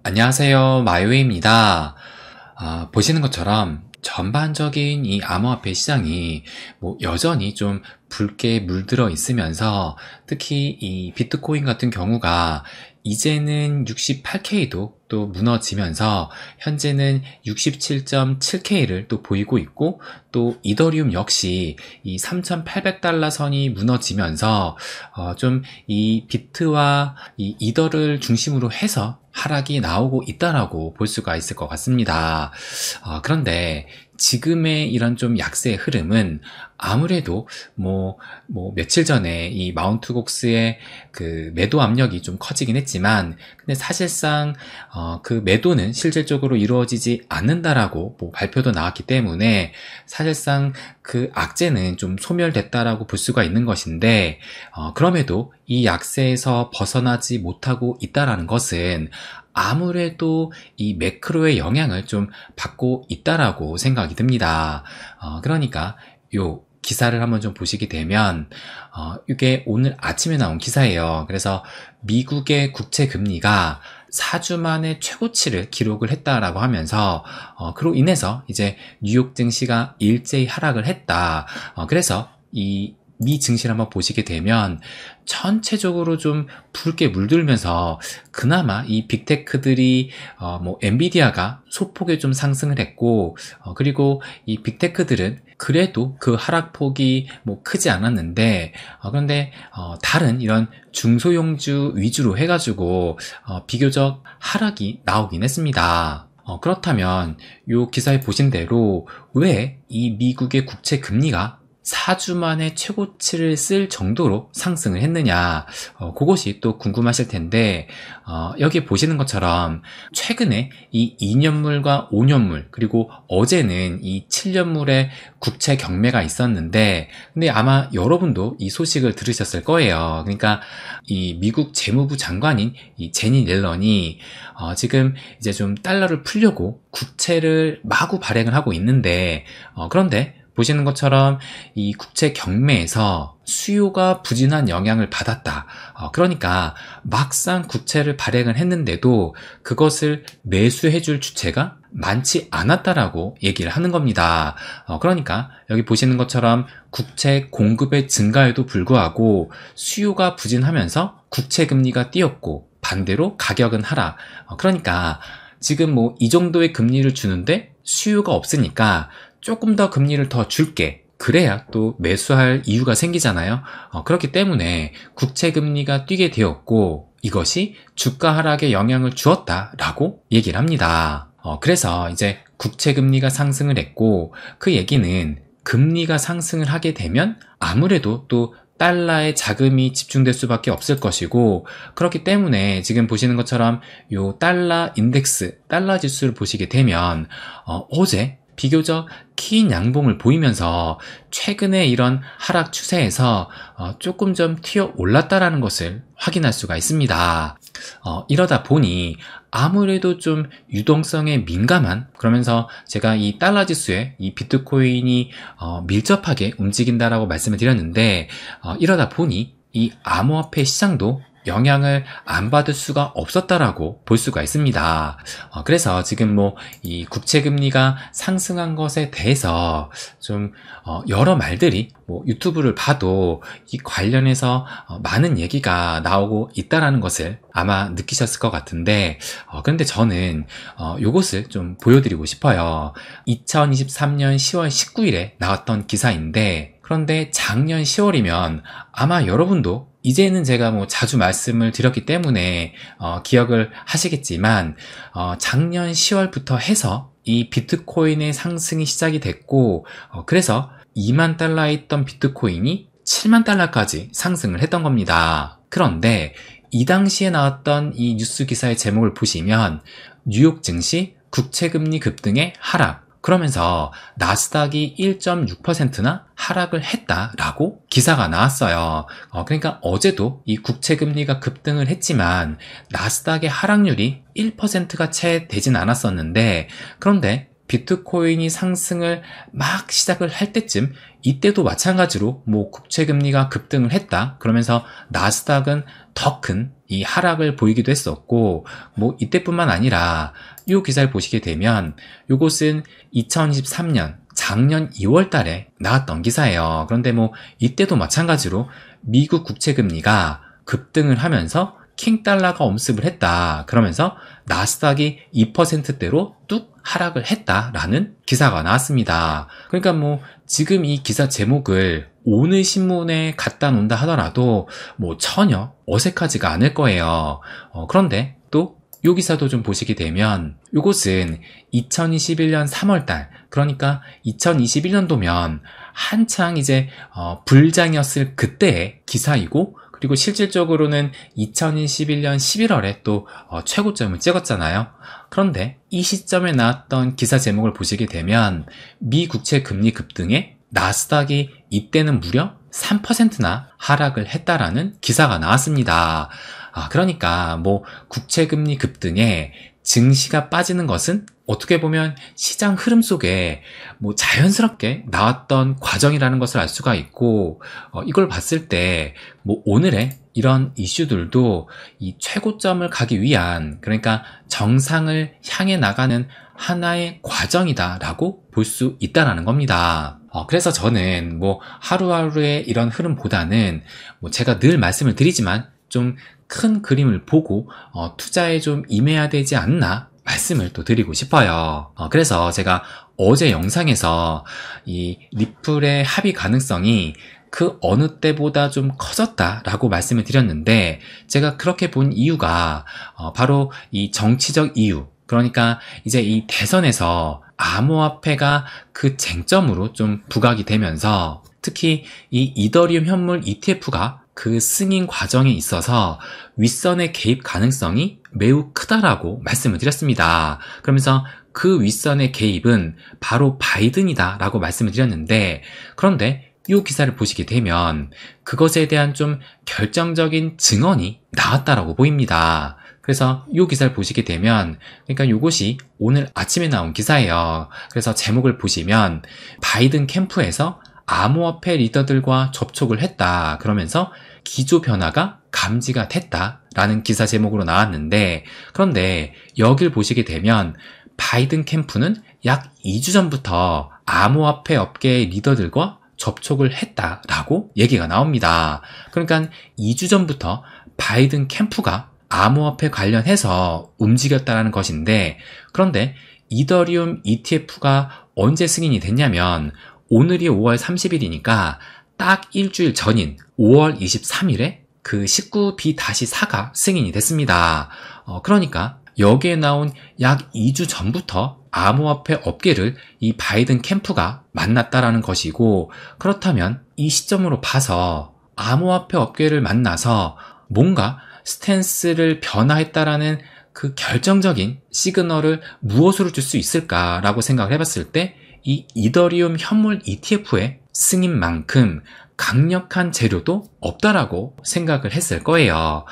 안녕하세요. 마요입니다. 보시는 것처럼 전반적인 이 암호화폐 시장이 여전히 좀 붉게 물들어 있으면서 특히 이 비트코인 같은 경우가 이제는 68K도 또 무너지면서 현재는 67.7K를 또 보이고 있고, 또 이더리움 역시 이 3,800달러 선이 무너지면서 좀 이 비트와 이 이더를 중심으로 해서 하락이 나오고 있다라고 볼 수가 있을 것 같습니다. 그런데 지금의 이런 좀 약세의 흐름은 아무래도 며칠 전에 이 마운트 곡스의 그 매도 압력이 좀 커지긴 했지만, 근데 사실상 그 매도는 실질적으로 이루어지지 않는다라고 발표도 나왔기 때문에 사실상 그 악재는 좀 소멸됐다라고 볼 수가 있는 것인데, 그럼에도 이 약세에서 벗어나지 못하고 있다라는 것은 아무래도 이 매크로의 영향을 좀 받고 있다라고 생각이 듭니다. 그러니까 요 기사를 한번 좀 보시게 되면, 이게 오늘 아침에 나온 기사예요. 그래서 미국의 국채 금리가 4주 만에 최고치를 기록을 했다라고 하면서, 그로 인해서 이제 뉴욕 증시가 일제히 하락을 했다. 그래서 이 미 증시를 한번 보시게 되면 전체적으로 좀 붉게 물들면서 그나마 이 빅테크들이 엔비디아가 소폭의 좀 상승을 했고, 그리고 이 빅테크들은 그래도 그 하락폭이 크지 않았는데, 그런데 다른 이런 중소형주 위주로 해가지고 비교적 하락이 나오긴 했습니다. 그렇다면 이 기사에 보신 대로 왜 이 미국의 국채 금리가 4주 만에 최고치를 쓸 정도로 상승을 했느냐, 그것이 또 궁금하실 텐데, 여기 보시는 것처럼 최근에 이 2년물과 5년물, 그리고 어제는 이 7년물의 국채 경매가 있었는데, 근데 아마 여러분도 이 소식을 들으셨을 거예요. 그러니까 이 미국 재무부 장관인 이 제니 옐런이 지금 이제 좀 달러를 풀려고 국채를 마구 발행을 하고 있는데, 그런데 보시는 것처럼 이 국채 경매에서 수요가 부진한 영향을 받았다. 그러니까 막상 국채를 발행을 했는데도 그것을 매수해줄 주체가 많지 않았다라고 얘기를 하는 겁니다. 그러니까 여기 보시는 것처럼 국채 공급의 증가에도 불구하고 수요가 부진하면서 국채 금리가 뛰었고, 반대로 가격은 하락. 그러니까 지금 이 정도의 금리를 주는데 수요가 없으니까 조금 더 금리를 더 줄게. 그래야 또 매수할 이유가 생기잖아요. 그렇기 때문에 국채 금리가 뛰게 되었고, 이것이 주가 하락에 영향을 주었다라고 얘기를 합니다. 그래서 이제 국채 금리가 상승을 했고, 그 얘기는 금리가 상승을 하게 되면 아무래도 또 달러에 자금이 집중될 수밖에 없을 것이고, 그렇기 때문에 지금 보시는 것처럼 요 달러 인덱스, 달러 지수를 보시게 되면 어제 비교적 긴 양봉을 보이면서 최근에 이런 하락 추세에서 조금 좀 튀어 올랐다라는 것을 확인할 수가 있습니다. 이러다 보니 아무래도 좀 유동성에 민감한, 그러면서 제가 이 달러 지수에 이 비트코인이 밀접하게 움직인다라고 말씀을 드렸는데, 이러다 보니 이 암호화폐 시장도 영향을 안 받을 수가 없었다라고 볼 수가 있습니다. 그래서 지금 이 국채 금리가 상승한 것에 대해서 좀 여러 말들이 유튜브를 봐도 이 관련해서 많은 얘기가 나오고 있다라는 것을 아마 느끼셨을 것 같은데, 그런데 저는 요것을 좀 보여드리고 싶어요. 2023년 10월 19일에 나왔던 기사인데, 그런데 작년 10월이면 아마 여러분도 이제는 제가 자주 말씀을 드렸기 때문에 기억을 하시겠지만, 작년 10월부터 해서 이 비트코인의 상승이 시작이 됐고, 그래서 2만 달러에 있던 비트코인이 7만 달러까지 상승을 했던 겁니다. 그런데 이 당시에 나왔던 이 뉴스 기사의 제목을 보시면 뉴욕 증시 국채금리 급등의 하락, 그러면서 나스닥이 1.6%나 하락을 했다라고 기사가 나왔어요. 그러니까 어제도 이 국채금리가 급등을 했지만 나스닥의 하락률이 1%가 채 되진 않았었는데, 그런데 비트코인이 상승을 막 시작을 할 때쯤 이때도 마찬가지로 뭐 국채금리가 급등을 했다 그러면서 나스닥은 더 큰 이 하락을 보이기도 했었고, 뭐 이때뿐만 아니라 이 기사를 보시게 되면 이것은 2023년 작년 2월 달에 나왔던 기사예요. 그런데 뭐 이때도 마찬가지로 미국 국채금리가 급등을 하면서 킹달러가 엄습을 했다 그러면서 나스닥이 2%대로 뚝 하락을 했다라는 기사가 나왔습니다. 그러니까 뭐 지금 이 기사 제목을 오늘 신문에 갖다 놓는다 하더라도 뭐 전혀 어색하지가 않을 거예요. 그런데 또 이 기사도 좀 보시게 되면 이것은 2021년 3월달, 그러니까 2021년도면 한창 이제 불장이었을 그때의 기사이고, 그리고 실질적으로는 2021년 11월에 또 최고점을 찍었잖아요. 그런데 이 시점에 나왔던 기사 제목을 보시게 되면 미 국채 금리 급등에 나스닥이 이때는 무려 3%나 하락을 했다라는 기사가 나왔습니다. 그러니까 뭐 국채금리 급등에 증시가 빠지는 것은 어떻게 보면 시장 흐름 속에 뭐 자연스럽게 나왔던 과정이라는 것을 알 수가 있고, 이걸 봤을 때 뭐 오늘의 이런 이슈들도 이 최고점을 가기 위한, 그러니까 정상을 향해 나가는 하나의 과정이다라고 볼 수 있다라는 겁니다. 그래서 저는 뭐 하루하루의 이런 흐름보다는 뭐 제가 늘 말씀을 드리지만 좀 큰 그림을 보고 투자에 좀 임해야 되지 않나 말씀을 또 드리고 싶어요. 그래서 제가 어제 영상에서 이 리플의 합의 가능성이 그 어느 때보다 좀 커졌다라고 말씀을 드렸는데, 제가 그렇게 본 이유가 바로 이 정치적 이유, 그러니까 이제 이 대선에서 암호화폐가 그 쟁점으로 좀 부각이 되면서 특히 이 이더리움 현물 ETF가 그 승인 과정에 있어서 윗선의 개입 가능성이 매우 크다라고 말씀을 드렸습니다. 그러면서 그 윗선의 개입은 바로 바이든이다 라고 말씀을 드렸는데, 그런데 이 기사를 보시게 되면 그것에 대한 좀 결정적인 증언이 나왔다라고 보입니다. 그래서 이 기사를 보시게 되면, 그러니까 이것이 오늘 아침에 나온 기사예요. 그래서 제목을 보시면 바이든 캠프에서 암호화폐 리더들과 접촉을 했다 그러면서 기조 변화가 감지가 됐다라는 기사 제목으로 나왔는데, 그런데 여길 보시게 되면 바이든 캠프는 약 2주 전부터 암호화폐 업계의 리더들과 접촉을 했다라고 얘기가 나옵니다. 그러니까 2주 전부터 바이든 캠프가 암호화폐 관련해서 움직였다라는 것인데, 그런데 이더리움 ETF가 언제 승인이 됐냐면 오늘이 5월 30일이니까 딱 일주일 전인 5월 23일에 그 19B-4가 승인이 됐습니다. 그러니까 여기에 나온 약 2주 전부터 암호화폐 업계를 이 바이든 캠프가 만났다라는 것이고, 그렇다면 이 시점으로 봐서 암호화폐 업계를 만나서 뭔가 스탠스를 변화했다라는 그 결정적인 시그널을 무엇으로 줄 수 있을까라고 생각을 해봤을 때 이 이더리움 현물 ETF의 승인만큼 강력한 재료도 없다라고 생각을 했을 거예요.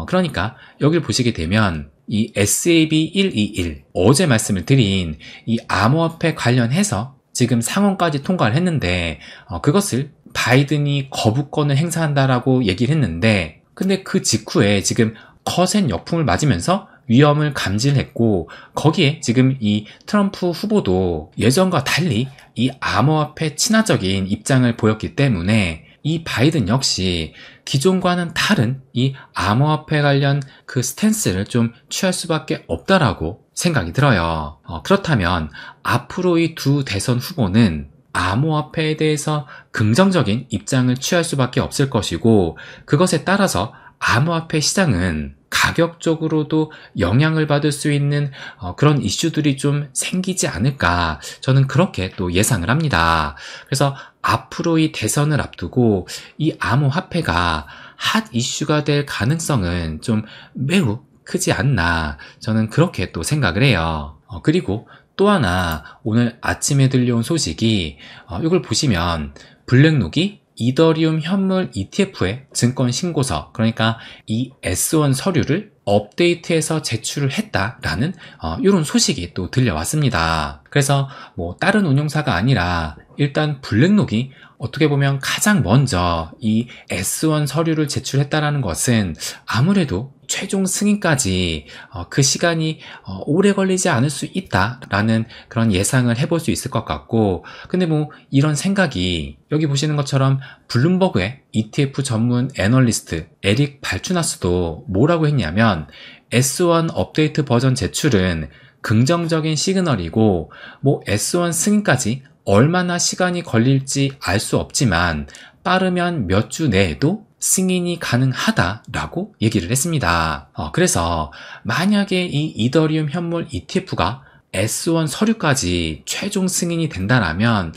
그러니까 여기를 보시게 되면 이 SAB 121 어제 말씀을 드린 이 암호화폐 관련해서 지금 상원까지 통과를 했는데, 그것을 바이든이 거부권을 행사한다라고 얘기를 했는데, 근데 그 직후에 지금 거센 역풍을 맞으면서 위험을 감지를 했고, 거기에 지금 이 트럼프 후보도 예전과 달리 이 암호화폐 친화적인 입장을 보였기 때문에 이 바이든 역시 기존과는 다른 이 암호화폐 관련 그 스탠스를 좀 취할 수밖에 없다라고 생각이 들어요. 그렇다면 앞으로 이 두 대선 후보는 암호화폐에 대해서 긍정적인 입장을 취할 수밖에 없을 것이고, 그것에 따라서 암호화폐 시장은 가격적으로도 영향을 받을 수 있는 그런 이슈들이 좀 생기지 않을까, 저는 그렇게 또 예상을 합니다. 그래서 앞으로 이 대선을 앞두고 이 암호화폐가 핫 이슈가 될 가능성은 좀 매우 크지 않나, 저는 그렇게 또 생각을 해요. 그리고 또 하나 오늘 아침에 들려온 소식이, 이걸 보시면 블랙록이 이더리움 현물 ETF의 증권 신고서, 그러니까 이 S1 서류를 업데이트해서 제출을 했다라는 이런 소식이 또 들려왔습니다. 그래서 뭐 다른 운용사가 아니라 일단 블랙록이 어떻게 보면 가장 먼저 이 S1 서류를 제출했다라는 것은 아무래도 최종 승인까지 그 시간이 오래 걸리지 않을 수 있다라는 그런 예상을 해볼 수 있을 것 같고, 근데 뭐 이런 생각이 여기 보시는 것처럼 블룸버그의 ETF 전문 애널리스트 에릭 발추나스도 뭐라고 했냐면, S1 업데이트 버전 제출은 긍정적인 시그널이고 뭐 S1 승인까지 얼마나 시간이 걸릴지 알 수 없지만 빠르면 몇 주 내에도 승인이 가능하다라고 얘기를 했습니다. 그래서 만약에 이 이더리움 현물 ETF가 S1 서류까지 최종 승인이 된다라면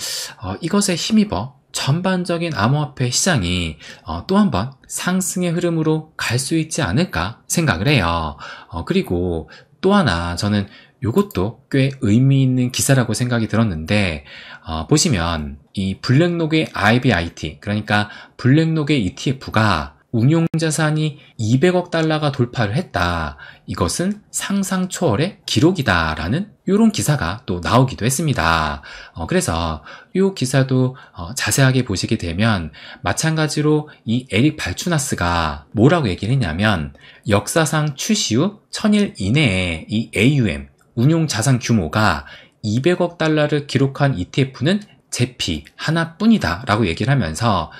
이것에 힘입어 전반적인 암호화폐 시장이 또 한 번 상승의 흐름으로 갈 수 있지 않을까 생각을 해요. 그리고 또 하나 저는 이것도 꽤 의미 있는 기사라고 생각이 들었는데, 보시면 이 블랙록의 IBIT, 그러니까 블랙록의 ETF가 운용자산이 200억 달러가 돌파를 했다. 이것은 상상 초월의 기록이다라는 이런 기사가 또 나오기도 했습니다. 그래서 이 기사도 자세하게 보시게 되면 마찬가지로 이 에릭 발추나스가 뭐라고 얘기를 했냐면, 역사상 출시 후 1000일 이내에 이 AUM, 운용자산 규모가 200억 달러를 기록한 ETF는 제피 하나뿐이다 라고 얘기를 하면서,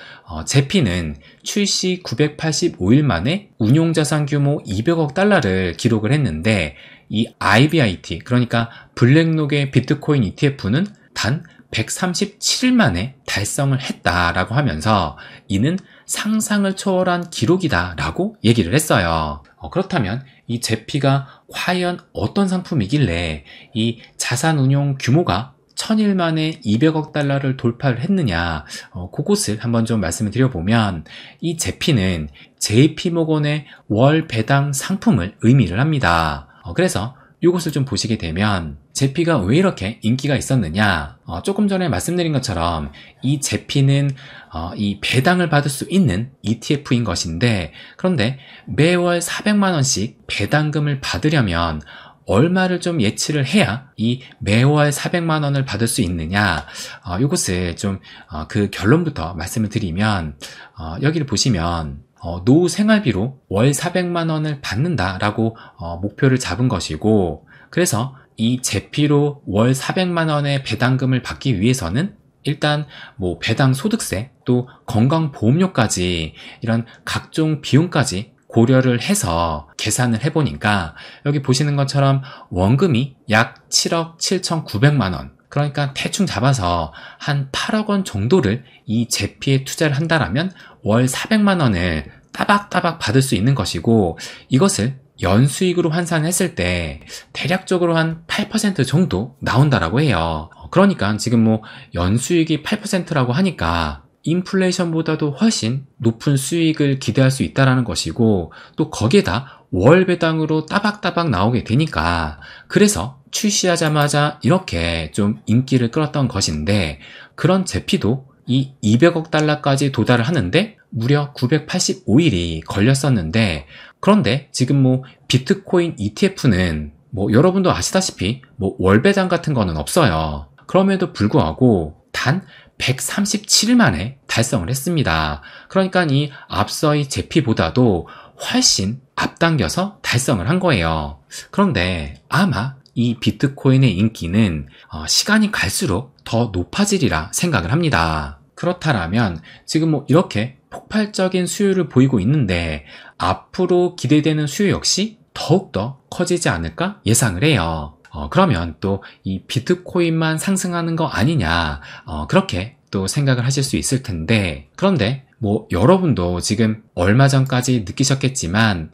제피는 출시 985일 만에 운용자산 규모 200억 달러를 기록을 했는데, 이 IBIT, 그러니까 블랙록의 비트코인 ETF는 단 137일 만에 달성을 했다라고 하면서 이는 상상을 초월한 기록이다라고 얘기를 했어요. 그렇다면 이 제피가 과연 어떤 상품이길래 이 자산 운용 규모가 1000일 만에 200억 달러를 돌파를 했느냐, 그것을 한번 좀 말씀을 드려보면, 이 제피는 JP모건의 월 배당 상품을 의미를 합니다. 그래서 이것을 좀 보시게 되면 제피가 왜 이렇게 인기가 있었느냐, 조금 전에 말씀드린 것처럼 이 제피는 이 배당을 받을 수 있는 ETF인 것인데, 그런데 매월 400만원씩 배당금을 받으려면 얼마를 좀 예치를 해야 이 매월 400만원을 받을 수 있느냐, 이것을 좀 그 결론부터 말씀을 드리면, 여기를 보시면 노후 생활비로 월 400만원을 받는다라고 목표를 잡은 것이고, 그래서 이 제피로 월 400만원의 배당금을 받기 위해서는 일단 뭐 배당 소득세, 또 건강보험료까지 이런 각종 비용까지 고려를 해서 계산을 해보니까 여기 보시는 것처럼 원금이 약 7억 7,900만원, 그러니까 대충 잡아서 한 8억 원 정도를 이 제피에 투자를 한다라면 월 400만원을 따박따박 받을 수 있는 것이고, 이것을 연수익으로 환산했을 때 대략적으로 한 8% 정도 나온다라고 해요. 그러니까 지금 뭐 연수익이 8%라고 하니까 인플레이션보다도 훨씬 높은 수익을 기대할 수 있다는 것이고, 또 거기에다 월 배당으로 따박따박 나오게 되니까, 그래서 출시하자마자 이렇게 좀 인기를 끌었던 것인데, 그런 제피도 이 200억 달러까지 도달을 하는데 무려 985일이 걸렸었는데, 그런데 지금 뭐 비트코인 ETF는 뭐 여러분도 아시다시피 뭐 월배당 같은 거는 없어요. 그럼에도 불구하고 단 137일 만에 달성을 했습니다. 그러니까 이 앞서의 제피보다도 훨씬 앞당겨서 달성을 한 거예요. 그런데 아마 이 비트코인의 인기는 시간이 갈수록 더 높아지리라 생각을 합니다. 그렇다면 지금 뭐 이렇게 폭발적인 수요를 보이고 있는데 앞으로 기대되는 수요 역시 더욱더 커지지 않을까 예상을 해요. 그러면 또 이 비트코인만 상승하는 거 아니냐, 그렇게 또 생각을 하실 수 있을 텐데, 그런데 뭐 여러분도 지금 얼마 전까지 느끼셨겠지만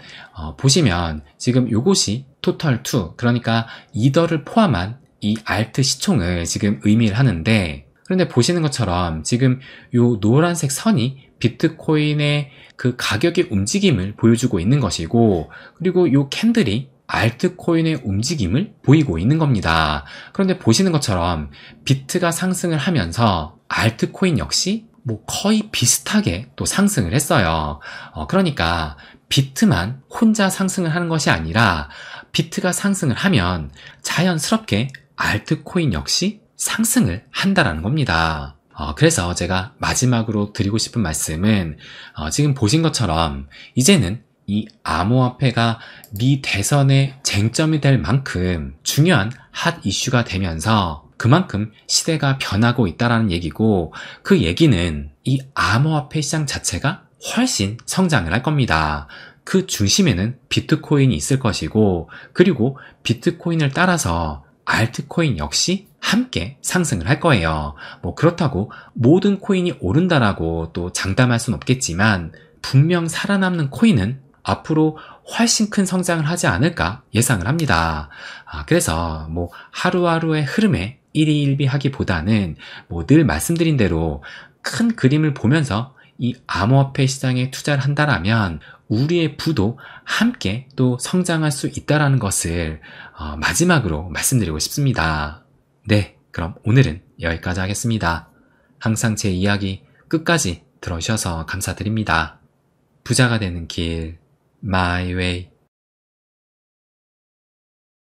보시면 지금 요것이 토탈2, 그러니까 이더를 포함한 이 알트 시총을 지금 의미를 하는데, 그런데 보시는 것처럼 지금 요 노란색 선이 비트코인의 그 가격의 움직임을 보여주고 있는 것이고, 그리고 요 캔들이 알트코인의 움직임을 보이고 있는 겁니다. 그런데 보시는 것처럼 비트가 상승을 하면서 알트코인 역시 뭐 거의 비슷하게 또 상승을 했어요. 그러니까 비트만 혼자 상승을 하는 것이 아니라 비트가 상승을 하면 자연스럽게 알트코인 역시 상승을 한다라는 겁니다. 그래서 제가 마지막으로 드리고 싶은 말씀은 지금 보신 것처럼 이제는 이 암호화폐가 미 대선의 쟁점이 될 만큼 중요한 핫 이슈가 되면서 그만큼 시대가 변하고 있다는 얘기고, 그 얘기는 이 암호화폐 시장 자체가 훨씬 성장을 할 겁니다. 그 중심에는 비트코인이 있을 것이고, 그리고 비트코인을 따라서 알트코인 역시 함께 상승을 할 거예요. 그렇다고 모든 코인이 오른다라고 또 장담할 순 없겠지만, 분명 살아남는 코인은 앞으로 훨씬 큰 성장을 하지 않을까 예상을 합니다. 그래서 하루하루의 흐름에 일희일비하기보다는 늘 말씀드린 대로 큰 그림을 보면서 이 암호화폐 시장에 투자를 한다라면 우리의 부도 함께 또 성장할 수 있다는 것을 마지막으로 말씀드리고 싶습니다. 네, 그럼 오늘은 여기까지 하겠습니다. 항상 제 이야기 끝까지 들어주셔서 감사드립니다. 부자가 되는 길, My Way.